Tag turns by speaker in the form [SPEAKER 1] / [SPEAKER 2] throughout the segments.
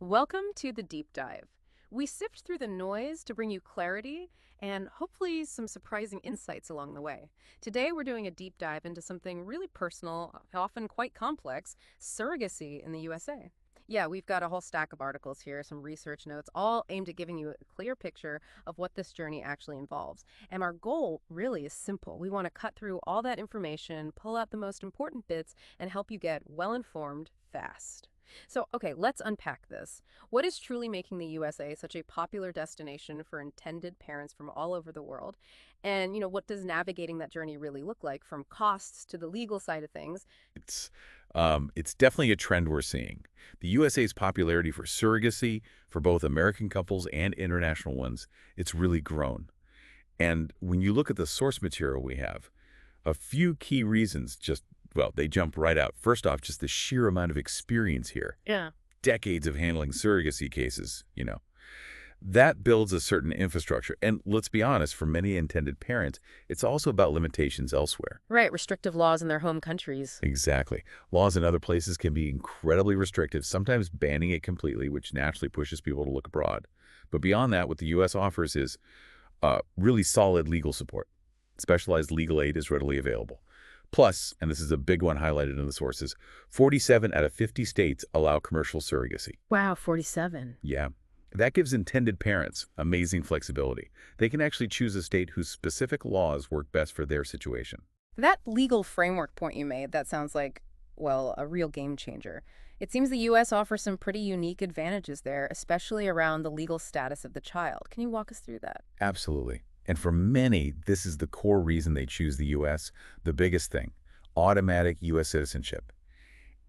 [SPEAKER 1] Welcome to the deep dive. We sift through the noise to bring you clarity and hopefully some surprising insights along the way. Today, we're doing a deep dive into something really personal, often quite complex surrogacy in the USA. Yeah, we've got a whole stack of articles here, some research notes, all aimed at giving you a clear picture of what this journey actually involves. And our goal really is simple. We want to cut through all that information, pull out the most important bits, and help you get well informed fast. So, okay, let's unpack this. What is truly making the USA such a popular destination for intended parents from all over the world? And, what does navigating that journey really look like from costs to the legal side of things?
[SPEAKER 2] It's it's definitely a trend we're seeing. The USA's popularity for surrogacy for both American couples and international ones, it's really grown. And when you look at the source material we have, a few key reasons well, they jump right out. First off, just the sheer amount of experience here.
[SPEAKER 1] Yeah.
[SPEAKER 2] Decades of handling surrogacy cases. That builds a certain infrastructure. And let's be honest, for many intended parents, it's also about limitations elsewhere.
[SPEAKER 1] Right, restrictive laws in their home countries.
[SPEAKER 2] Exactly. Laws in other places can be incredibly restrictive, sometimes banning it completely, which naturally pushes people to look abroad. But beyond that, what the U.S. offers is really solid legal support. Specialized legal aid is readily available. Plus, and this is a big one highlighted in the sources, 47 out of 50 states allow commercial surrogacy.
[SPEAKER 1] Wow, 47.
[SPEAKER 2] Yeah. That gives intended parents amazing flexibility. They can actually choose a state whose specific laws work best for their situation.
[SPEAKER 1] That legal framework point you made, that sounds like, well, a real game changer. It seems the U.S. offers some pretty unique advantages there, especially around the legal status of the child. Can you walk us through that?
[SPEAKER 2] Absolutely. And for many, this is the core reason they choose the U.S. The biggest thing, automatic U.S. citizenship.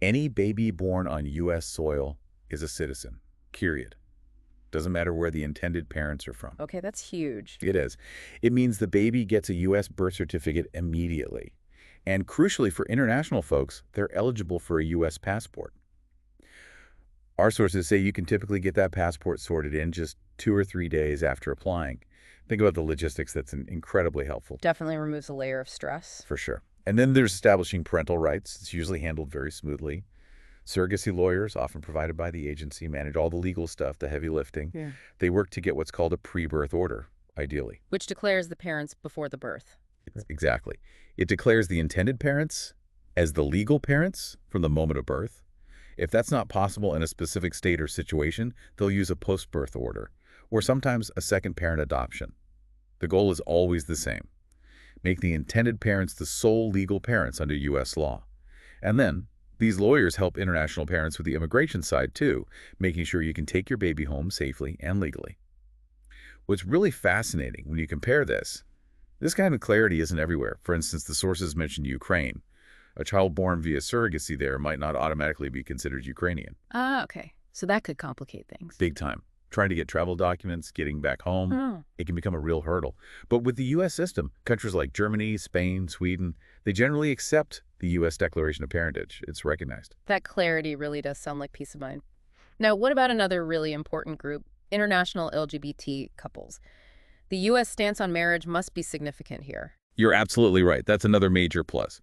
[SPEAKER 2] Any baby born on U.S. soil is a citizen, period. Doesn't matter where the intended parents are from.
[SPEAKER 1] Okay, that's huge.
[SPEAKER 2] It is. It means the baby gets a U.S. birth certificate immediately. And crucially for international folks, they're eligible for a U.S. passport. Our sources say you can typically get that passport sorted in just 2 or 3 days after applying. Think about the logistics. That's incredibly helpful.
[SPEAKER 1] Definitely removes a layer of stress.
[SPEAKER 2] For sure. And then there's establishing parental rights. It's usually handled very smoothly. Surrogacy lawyers, often provided by the agency, manage all the legal stuff, the heavy lifting.
[SPEAKER 1] Yeah.
[SPEAKER 2] They work to get what's called a pre-birth order, ideally.
[SPEAKER 1] Which declares the parents before the birth.
[SPEAKER 2] Exactly. It declares the intended parents as the legal parents from the moment of birth. If that's not possible in a specific state or situation, they'll use a post-birth order, or sometimes a second parent adoption. The goal is always the same. Make the intended parents the sole legal parents under U.S. law. And then, these lawyers help international parents with the immigration side too, making sure you can take your baby home safely and legally. What's really fascinating when you compare this kind of clarity isn't everywhere. For instance, the sources mentioned Ukraine. A child born via surrogacy there might not automatically be considered Ukrainian.
[SPEAKER 1] Ah, okay. So that could complicate things.
[SPEAKER 2] Big time. Trying to get travel documents, getting back home, it can become a real hurdle. But with the U.S. system, countries like Germany, Spain, Sweden, they generally accept the U.S. Declaration of Parentage. It's recognized.
[SPEAKER 1] That clarity really does sound like peace of mind. Now, what about another really important group, international LGBT couples? The U.S. stance on marriage must be significant here.
[SPEAKER 2] You're absolutely right. That's another major plus.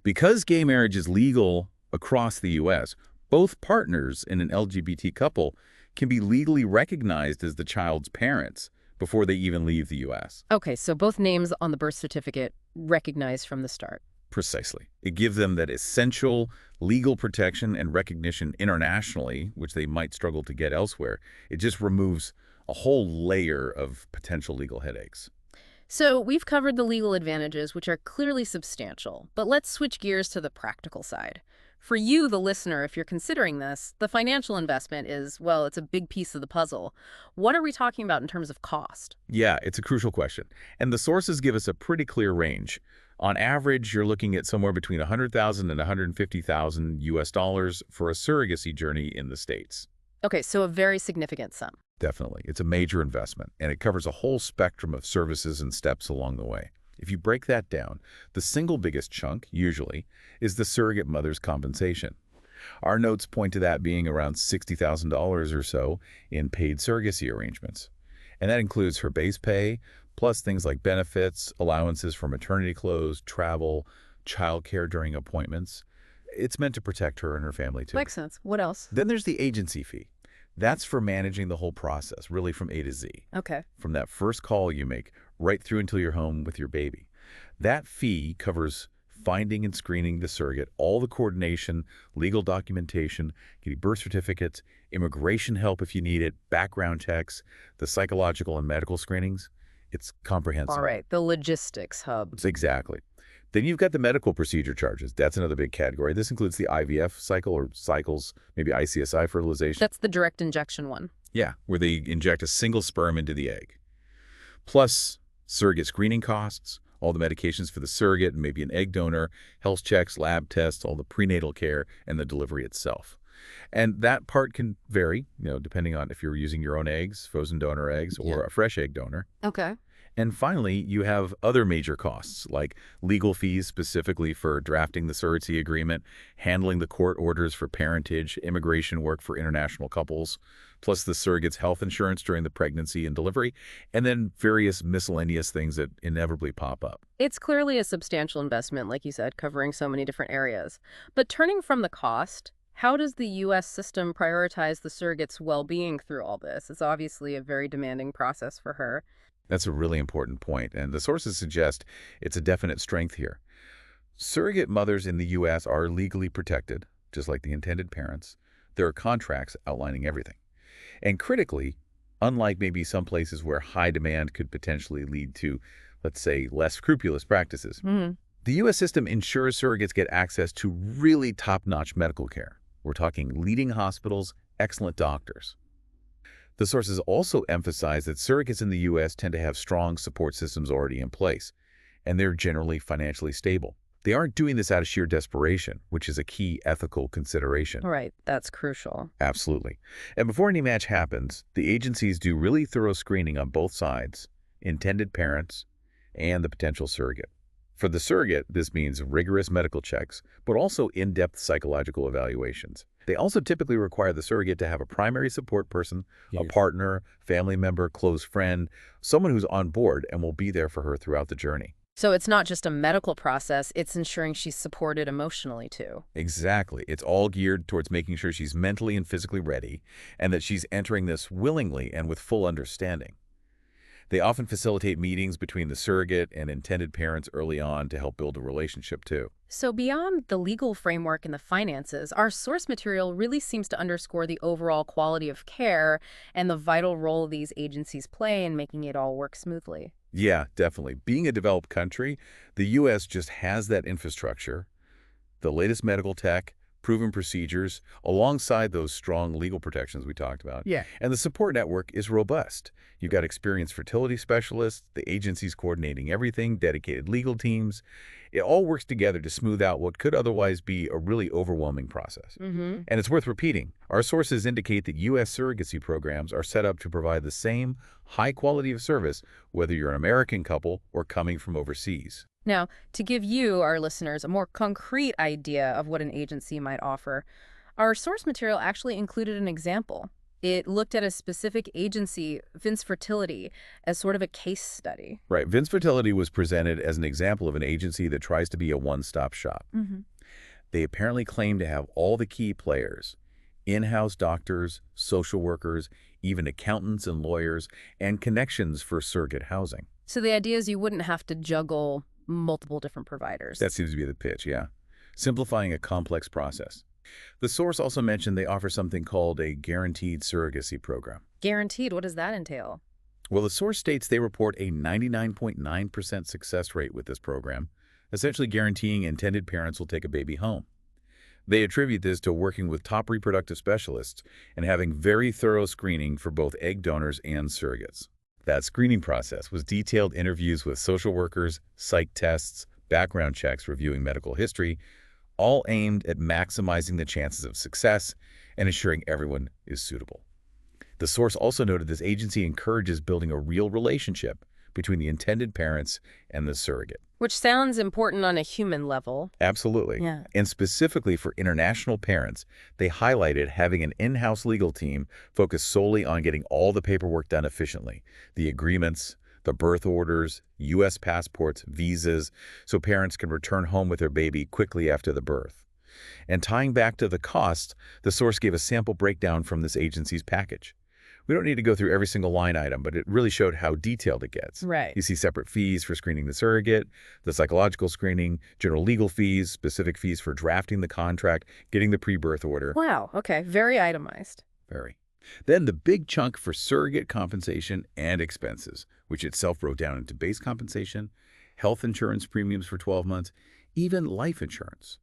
[SPEAKER 2] Because gay marriage is legal across the U.S., both partners in an LGBT couple can be legally recognized as the child's parents before they even leave the U.S.
[SPEAKER 1] Okay, so both names on the birth certificate recognized from the start.
[SPEAKER 2] Precisely. It gives them that essential legal protection and recognition internationally, which they might struggle to get elsewhere. It just removes a whole layer of potential legal headaches.
[SPEAKER 1] So we've covered the legal advantages, which are clearly substantial, but let's switch gears to the practical side. For you, the listener, if you're considering this, the financial investment is, well, it's a big piece of the puzzle. What are we talking about in terms of cost?
[SPEAKER 2] Yeah, it's a crucial question. And the sources give us a pretty clear range. On average, you're looking at somewhere between $100,000 and $150,000 US dollars for a surrogacy journey in the States.
[SPEAKER 1] Okay, so a very significant sum.
[SPEAKER 2] Definitely. It's a major investment, and it covers a whole spectrum of services and steps along the way. If you break that down, the single biggest chunk, usually, is the surrogate mother's compensation. Our notes point to that being around $60,000 or so in paid surrogacy arrangements. And that includes her base pay, plus things like benefits, allowances for maternity clothes, travel, childcare during appointments. It's meant to protect her and her family, too.
[SPEAKER 1] Makes sense. What else?
[SPEAKER 2] Then there's the agency fee. That's for managing the whole process, really from A to Z.
[SPEAKER 1] Okay.
[SPEAKER 2] From that first call you make right through until you're home with your baby. That fee covers finding and screening the surrogate, all the coordination, legal documentation, getting birth certificates, immigration help if you need it, background checks, the psychological and medical screenings. It's
[SPEAKER 1] All
[SPEAKER 2] comprehensive.
[SPEAKER 1] right, the logistics hub.
[SPEAKER 2] Exactly. Then you've got the medical procedure charges. That's another big category. This includes the IVF cycle or cycles, maybe ICSI fertilization.
[SPEAKER 1] That's the direct injection one.
[SPEAKER 2] Yeah, where they inject a single sperm into the egg. Plus surrogate screening costs, all the medications for the surrogate and maybe an egg donor, health checks, lab tests, all the prenatal care, and the delivery itself. And that part can vary, depending on if you're using your own eggs, frozen donor eggs, or a fresh egg donor.
[SPEAKER 1] Okay.
[SPEAKER 2] And finally, you have other major costs, like legal fees specifically for drafting the surrogacy agreement, handling the court orders for parentage, immigration work for international couples, plus the surrogate's health insurance during the pregnancy and delivery, and then various miscellaneous things that inevitably pop up.
[SPEAKER 1] It's clearly a substantial investment, like you said, covering so many different areas. But turning from the cost, how does the U.S. system prioritize the surrogate's well-being through all this? It's obviously a very demanding process for her.
[SPEAKER 2] That's a really important point, and the sources suggest it's a definite strength here. Surrogate mothers in the U.S. are legally protected, just like the intended parents. There are contracts outlining everything. And critically, unlike maybe some places where high demand could potentially lead to, let's say, less scrupulous practices, the U.S. system ensures surrogates get access to really top-notch medical care. We're talking leading hospitals, excellent doctors. The sources also emphasize that surrogates in the U.S. tend to have strong support systems already in place, and they're generally financially stable. They aren't doing this out of sheer desperation, which is a key ethical consideration.
[SPEAKER 1] Right, that's crucial.
[SPEAKER 2] Absolutely. And before any match happens, the agencies do really thorough screening on both sides, intended parents and the potential surrogate. For the surrogate, this means rigorous medical checks, but also in-depth psychological evaluations. They also typically require the surrogate to have a primary support person, a partner, family member, close friend, someone who's on board and will be there for her throughout the journey.
[SPEAKER 1] So it's not just a medical process, it's ensuring she's supported emotionally too.
[SPEAKER 2] Exactly. It's all geared towards making sure she's mentally and physically ready and that she's entering this willingly and with full understanding. They often facilitate meetings between the surrogate and intended parents early on to help build a relationship too.
[SPEAKER 1] So beyond the legal framework and the finances, our source material really seems to underscore the overall quality of care and the vital role these agencies play in making it all work smoothly.
[SPEAKER 2] Yeah, definitely. Being a developed country, the U.S. just has that infrastructure, the latest medical tech, proven procedures, alongside those strong legal protections we talked about.
[SPEAKER 1] Yeah.
[SPEAKER 2] And the support network is robust. You've got experienced fertility specialists, the agencies coordinating everything, dedicated legal teams. It all works together to smooth out what could otherwise be a really overwhelming process. And it's worth repeating. Our sources indicate that U.S. surrogacy programs are set up to provide the same high quality of service, whether you're an American couple or coming from overseas.
[SPEAKER 1] Now, to give you, our listeners, a more concrete idea of what an agency might offer, our source material actually included an example. It looked at a specific agency, Vince Fertility, as sort of a case study.
[SPEAKER 2] Right. Vince Fertility was presented as an example of an agency that tries to be a one-stop shop. They apparently claim to have all the key players, in-house doctors, social workers, even accountants and lawyers, and connections for surrogate housing.
[SPEAKER 1] So the idea is you wouldn't have to juggle multiple different providers.
[SPEAKER 2] That seems to be the pitch, yeah. Simplifying a complex process. The source also mentioned they offer something called a guaranteed surrogacy program.
[SPEAKER 1] Guaranteed? What does that entail?
[SPEAKER 2] Well, the source states they report a 99.9% success rate with this program, essentially guaranteeing intended parents will take a baby home. They attribute this to working with top reproductive specialists and having very thorough screening for both egg donors and surrogates. That screening process was detailed interviews with social workers, psych tests, background checks reviewing medical history, all aimed at maximizing the chances of success and ensuring everyone is suitable. The source also noted this agency encourages building a real relationship between the intended parents and the surrogate.
[SPEAKER 1] Which sounds important on a human level.
[SPEAKER 2] Absolutely.
[SPEAKER 1] Yeah.
[SPEAKER 2] And specifically for international parents, they highlighted having an in-house legal team focused solely on getting all the paperwork done efficiently. The agreements, the birth orders, U.S. passports, visas, so parents can return home with their baby quickly after the birth. And tying back to the cost, the source gave a sample breakdown from this agency's package. We don't need to go through every single line item, but it really showed how detailed it gets.
[SPEAKER 1] Right.
[SPEAKER 2] You see separate fees for screening the surrogate, the psychological screening, general legal fees, specific fees for drafting the contract, getting the pre-birth order.
[SPEAKER 1] Wow, okay, very itemized.
[SPEAKER 2] Very. Then the big chunk for surrogate compensation and expenses, which itself broke down into base compensation, health insurance premiums for 12 months, even life insurance.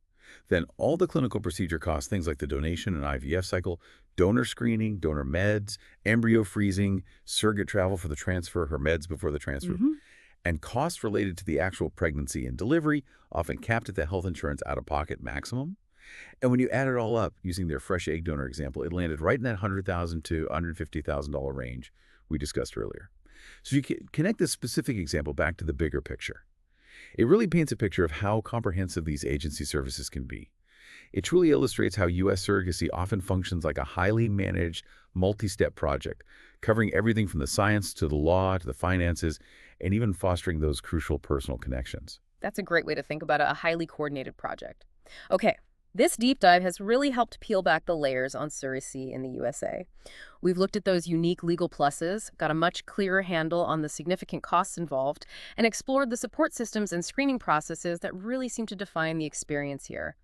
[SPEAKER 2] Then all the clinical procedure costs, things like the donation and IVF cycle, donor screening, donor meds, embryo freezing, surrogate travel for the transfer, her meds before the transfer,
[SPEAKER 1] Hmm.
[SPEAKER 2] and costs related to the actual pregnancy and delivery, often capped at the health insurance out-of-pocket maximum. And when you add it all up, using their fresh egg donor example, it landed right in that $100,000 to $150,000 range we discussed earlier. So you can connect this specific example back to the bigger picture. It really paints a picture of how comprehensive these agency services can be. It truly illustrates how U.S. surrogacy often functions like a highly managed, multi-step project, covering everything from the science to the law to the finances, and even fostering those crucial personal connections.
[SPEAKER 1] That's a great way to think about it, a highly coordinated project. Okay, this deep dive has really helped peel back the layers on surrogacy in the USA. We've looked at those unique legal pluses, got a much clearer handle on the significant costs involved, and explored the support systems and screening processes that really seem to define the experience here.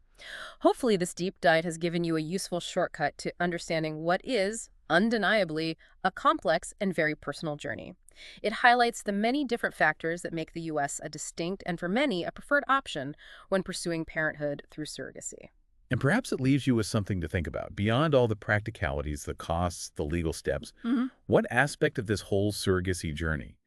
[SPEAKER 1] Hopefully, this deep dive has given you a useful shortcut to understanding what is, undeniably, a complex and very personal journey. It highlights the many different factors that make the U.S. a distinct and, for many, a preferred option when pursuing parenthood through surrogacy.
[SPEAKER 2] And perhaps it leaves you with something to think about. Beyond all the practicalities, the costs, the legal steps,
[SPEAKER 1] Hmm.
[SPEAKER 2] what aspect of this whole surrogacy journey,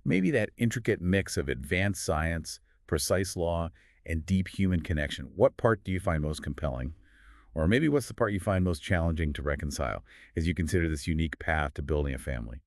[SPEAKER 2] maybe that intricate mix of advanced science, precise law, and deep human connection, what part do you find most compelling? Or maybe what's the part you find most challenging to reconcile as you consider this unique path to building a family?